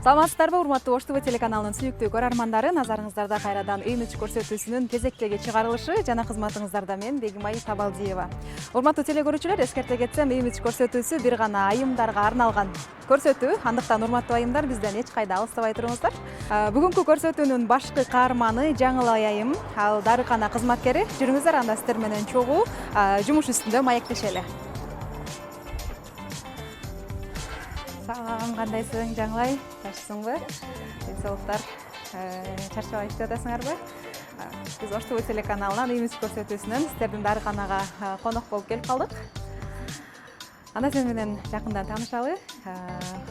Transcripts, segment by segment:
Саламатсыздарбы, урматтуу Ош ТВ телеканалынын сүйүктүү көрөрмандары, назарыңыздарда кайрадан имидж көрсөтүүсүнүн кезектеги чыгарылышы жана кызматыңыздарда мен Бегимай Табалдиева. Урматтуу телекөрүүчүлөр, эскерте кетсем, имидж көрсөтүүсү бир гана айымдарга арналган көрсөтүү. Андыктан урматтуу айымдар, бизден эч кайда алыстабай туруңуздар. Бүгүнкү көрсөтүүнүн башкы каарманы Жаңылай айым, ал дарыкана кызматкери. Жүрүңүздөр, анда сиздер менен чогуу жумуш үстүндө маектешели. Салам, кандайсың Жаңылай? Жакшысыңбы? Денсаулыктар чарчабай иштеп атасыңарбы? Биз Ош ТВ телеканалынан имидж көрсөтүүсүнөн сиздердин дарыканага конок болуп келип калдык. Анда сен менен жакындан таанышалы,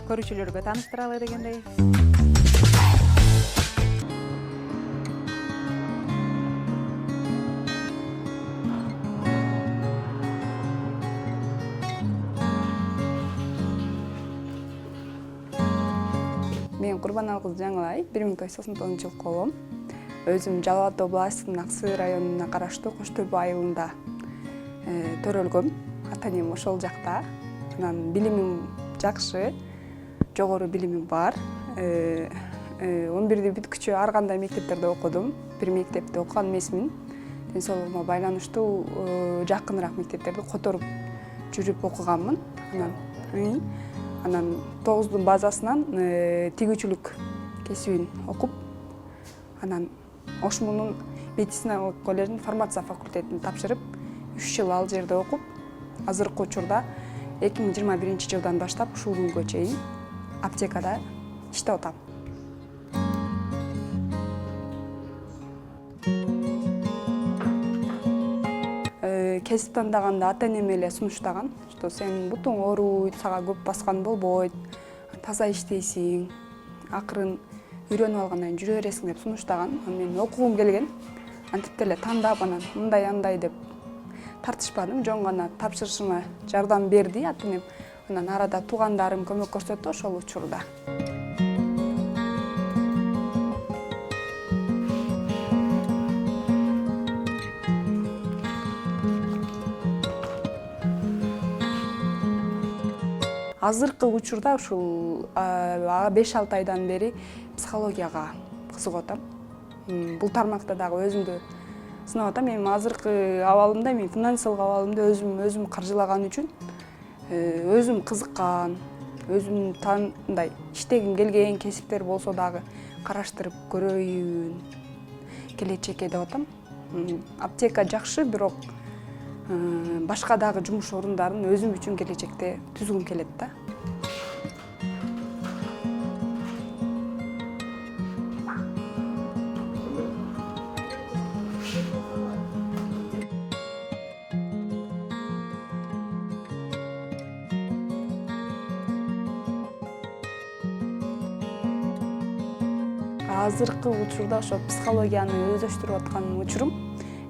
көрүүчүлөргө тааныштыралы дегендей. Мен Курбаналы кызы Жаңылай, 1999 жылкы колом. Өзүм Жалал абад областынын Аксы районуна караштуу Кош Төбө айылында төрөлгөм. Ата-энем ошол жакта. Анан билимим жакшы, жогору билимим бар. 11-ди бүткүчө ар кандай мектептерде окудум. Бир мектепте окуган эмесмин. Ден соолугума байланыштуу жакыныраак мектептерди которуп жүрүп окуганмын. Анан 9-дун базасынан тигүүчүлүк кесибин окуп, анан Ошмунун медициналык коллежинин фармация факультетин тапшырып, 3 жыл ал жерде окуп, азыркы учурда 2021 жылдан баштап ушул күнгө чейин аптекада иштеп атам. Кесип тандаганда ата-энем эле сунуштаган, что сен бутуң ооруйт, сага көп баскан болбойт, таза иштейсиң, акырын үйрөнүп алгандан кийин жүрө бересиң деп сунуштаган. Мен окугум келген, антип деле тандап, анан мындай андай деп тартышпадым, жөн гана тапшырышыма жардам берди ата-энем. Анан арада туугандарым көмөк көрсөттү ошол учурда. Азыркы учурда ушул 5-6 айдан бери психологияга кызыгып атам. Бул тармакта дагы өзүмдү сынап атам. Эми азыркы абалымда, мен финансылык абалымда өзүм каржылаган үчүн өзүм кызыккан, өзүм мындай иштегим келген кесиптер болсо дагы караштырып көрөйүн келечекке деп атам. Аптека жакшы, бирок башка дагы жумуш орундарын өзүм үчүн келечекте түзгүм келет да. Азыркы учурда ошо психологияны өздөштүрүп аткан учурум.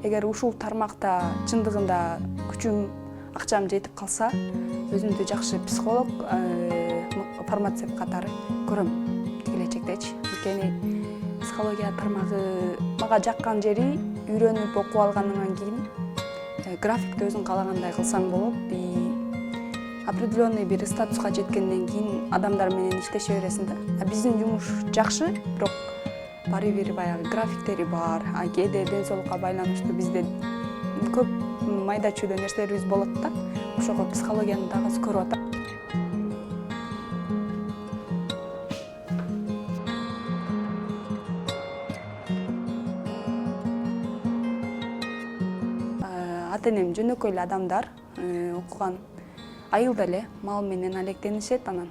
Эгер ушул тармакта чындыгында күчүм, акчам жетип калса, өзүмдү жакшы психолог, фармацевт катары көрөм келечектечи. Анткени психология тармагы мага жаккан жери, үйрөнүп окуп алгандан кийин графикти өзүң каалагандай кылсаң болот. Определенный бир статуска жеткенден кийин адамдар менен иштеше бересиң да. Биздин жумуш жакшы, бирок баары бир баягы графиктери бар. Кээде ден соолукка байланыштуу бизде көп майда чүйдө нерселерибиз болот да. Ошого психологияны дагы көрүп атам. Ата-энем жөнөкөй эле адамдар, окуган айылда эле мал менен алектенишет. Анан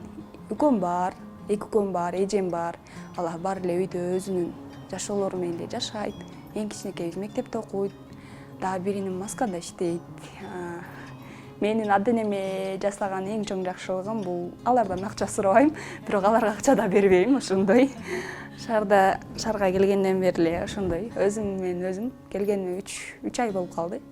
экөөм бар, 2 экөөм бар, эжем бар. Алар баары эле үйдө өзүнүн жашоолору менен эле жашайт. Эң кичинекейибиз мектепте окуйт, дагы биринин маскада иштейт. Менин ата-энеме жасаган эң чоң жакшылыгым бул алардан акча сурабайм, бирок аларга акча да бербейм. Ошондой шаарга келгенден бери эле ошондой өзүм менен өзүм келгениме 3 ай болуп калды.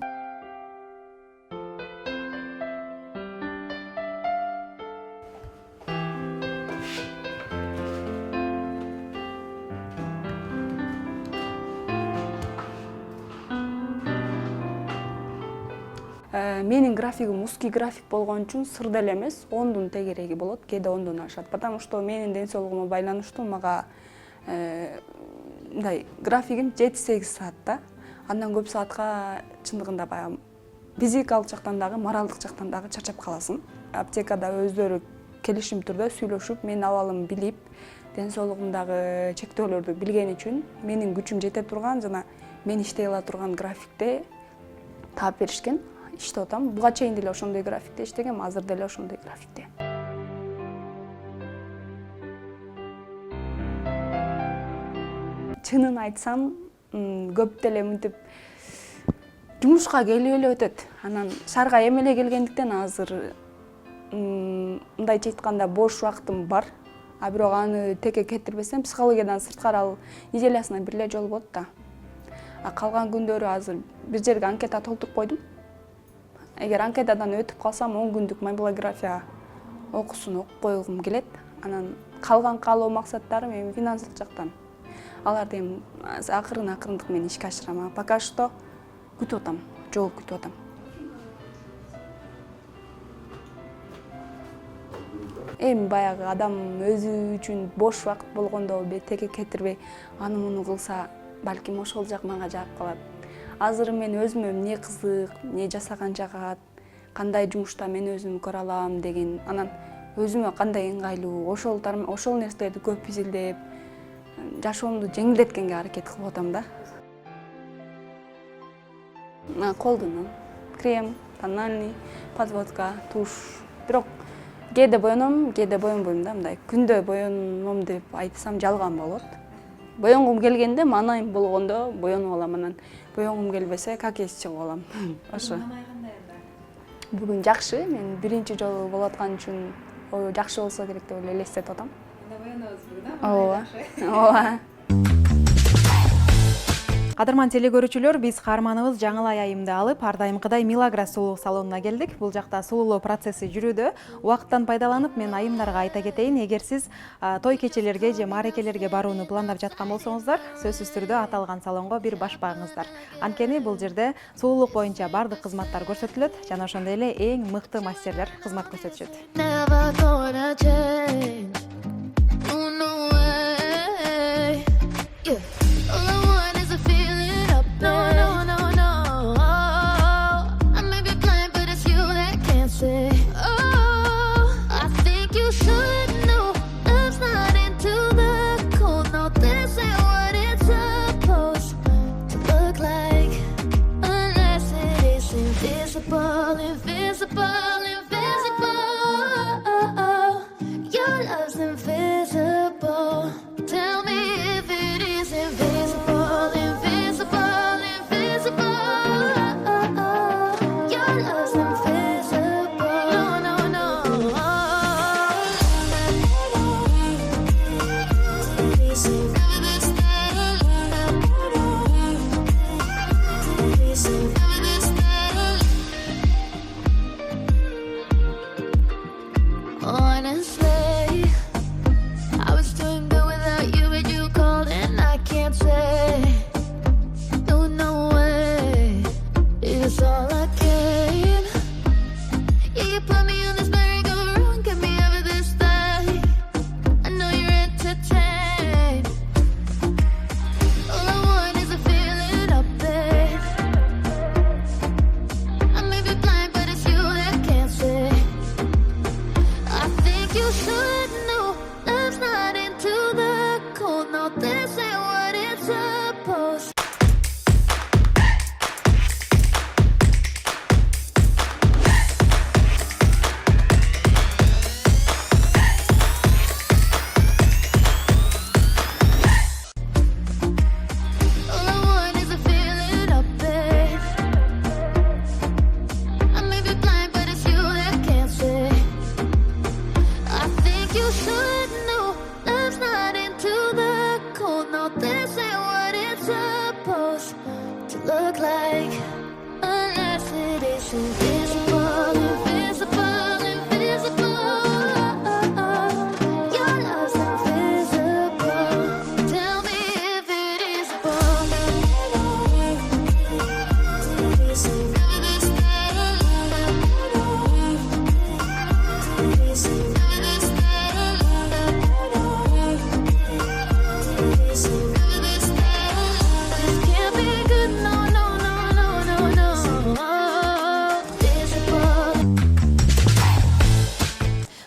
менин графигим узкий график болгон үчүн сыр деле эмес, 10дун тегереги болот, кээде 10дон ашат. Потому что менин ден соолугума байланыштуу мага мындай графигим 7-8 саат да. Андан көп саатка чындыгында баягы физикалык жактан дагы, моралдык жактан дагы чарчап каласың. Аптекада өздөрү келишим түрдө сүйлөшүп, менин абалымды билип, ден соолугумдагы чектөөлөрдү билген үчүн менин күчүм жете турган жана мен иштей ала турган графикте таап беришкен. Иштеп атам. Буга чейин деле ошондой графикте иштегем, азыр деле ошондой графикте. Чынын айтсам, көп деле мынтип жумушка келип эле өтөт. Анан шаарга эми келгендиктен азыр мындайча айтканда бош убактым бар. А бирок аны теке кетирбесем, психологиядан сырткары ал неделясына бир эле жолу болот да. А калган күндөрү азыр бир жерге анкета толтуруп койдум. Эгер анкетадан өтүп калсам, 10 күндүк мобилография окуусун окуп койгум келет. Анан калган каалоо максаттарым эми финансылык жактан. Аларды эми акырындык мен ишке ашырам. Пока что күтүп атам, жооп күтүп атам. Эми баягы адам өзү үчүн бош убакыт болгондо теке кетирбей, аны муну кылса, балким ошол жак мага жагып калат. Азыр мен өзүмө эмне кызык, эмне жасаган жагат, кандай жумушта мен өзүм көрө алам деген, анан өзүмө кандай ыңгайлуу, ошол нерселерди көп изилдеп, жашоомду жеңилдеткенге аракет кылып атам да. Колдун крем, тональный, подводка, туш. Бирок кээде боёном, кээде боёнбойм да, мындай күндө боёнмом деп айтсам жалган болот. Боёнгум келгенде, маанайым болгондо боёнуп алам, анан боёнгум келбесе какес чыгып алам. Ошо. Бүгүн жакшы, мен биринчи жолу болуп аткан үчүн жакшы болсо керек деп эле элестетип атам. Ооба. Ооба. Кадырман телегөрүүчүлөр, биз каарманыбыз Жаңылай айымды алып, ар дайымкыдай Милагрос сулуулук салонуна келдик. Бул жакта сулуулоо процесси жүрүүдө. Убакыттан пайдаланып, мен айымдарга айта кетейин, эгер сиз той кечелерге же мааракелерге барууну пландап жаткан болсоңуздар, сөзсүз түрдө аталган салонго бир баш багыңыздар. Анткени бул жерде сулуулук боюнча бардык кызматтар көрсөтүлөт жана ошондой эле эң мыкты мастерлер кызмат көрсөтүшөт. Your love's invisible. Tell me if it is invisible.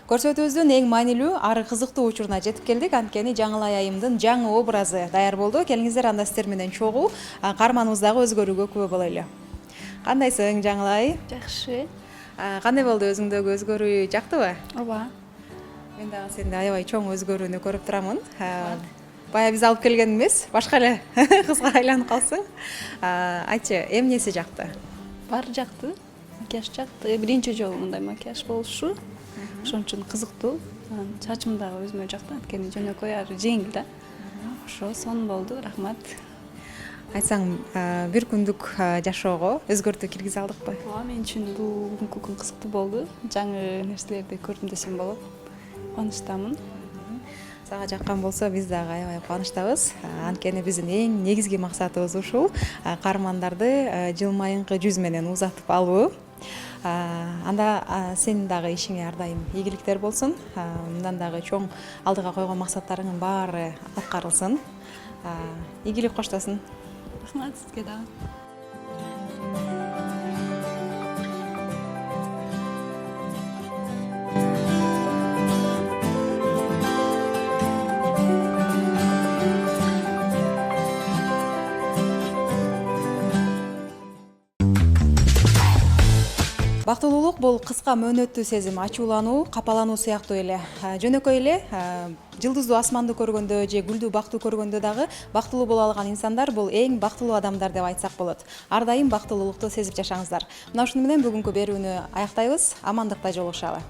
Көрсөтүүбүздүн эң маанилүү ары кызыктуу учуруна жетип келдик. Анткени Жаңылай айымдын жаңы образы даяр болду. Келиңиздер, анда сиздер менен чогуу каарманыбыз дагы өзгөрүүгө күбө бололу. Кандайсың, Жаңылай? Жакшы. Кандай болду, өзүңдөгү өзгөрүү жактыбы? Ооба. Мен дагы сенде аябай чоң өзгөрүүнү көрүп турамын. Бая биз алып келген эмес, башка эле кызга айланып калсың. Айтчы, эмнеси жакты? Баары жакты. Макияж жакты. Биринчи жолу мындай макияж болушу. Ошон үчүн кызыктуу. Чачым дагы өзүмө жакты. Анткени жөнөкөй ары жеңил да. Ошо сонун болду. Рахмат. Айтсаң, бир күндүк жашоого өзгөртүү киргизе алдыкпы? Ооба, мен үчүн бул бүгүнкү күн кызыктуу болду. Жаңы нерселерди көрдүм десем болот. Кубанычтамын. Сага жаккан болсо биз дагы аябай кубанычтабыз. Анткени биздин эң негизги максатыбыз ушул каармандарды жылмайыңкы жүз менен узатып алуу. Анда сенин дагы ишиңе ар дайым ийгиликтер болсун. Мындан дагы чоң алдыга койгон максаттарыңдын баары аткарылсын. Ийгилик коштосун. Рахмат сизге дагы. Бактылуулук бул кыска мөөнөттүү сезим, ачуулануу, капалануу сыяктуу эле. Жөнөкөй эле жылдыздуу асманды көргөндө же гүлдүү бакту көргөндө дагы бактылуу боло алган инсандар бул эң бактылуу адамдар деп айтсак болот. Ар дайым бактылуулукту сезип жашаңыздар. Мына ушуну менен бүгүнкү берүүнү аяктайбыз. Амандыкта жолугушалы.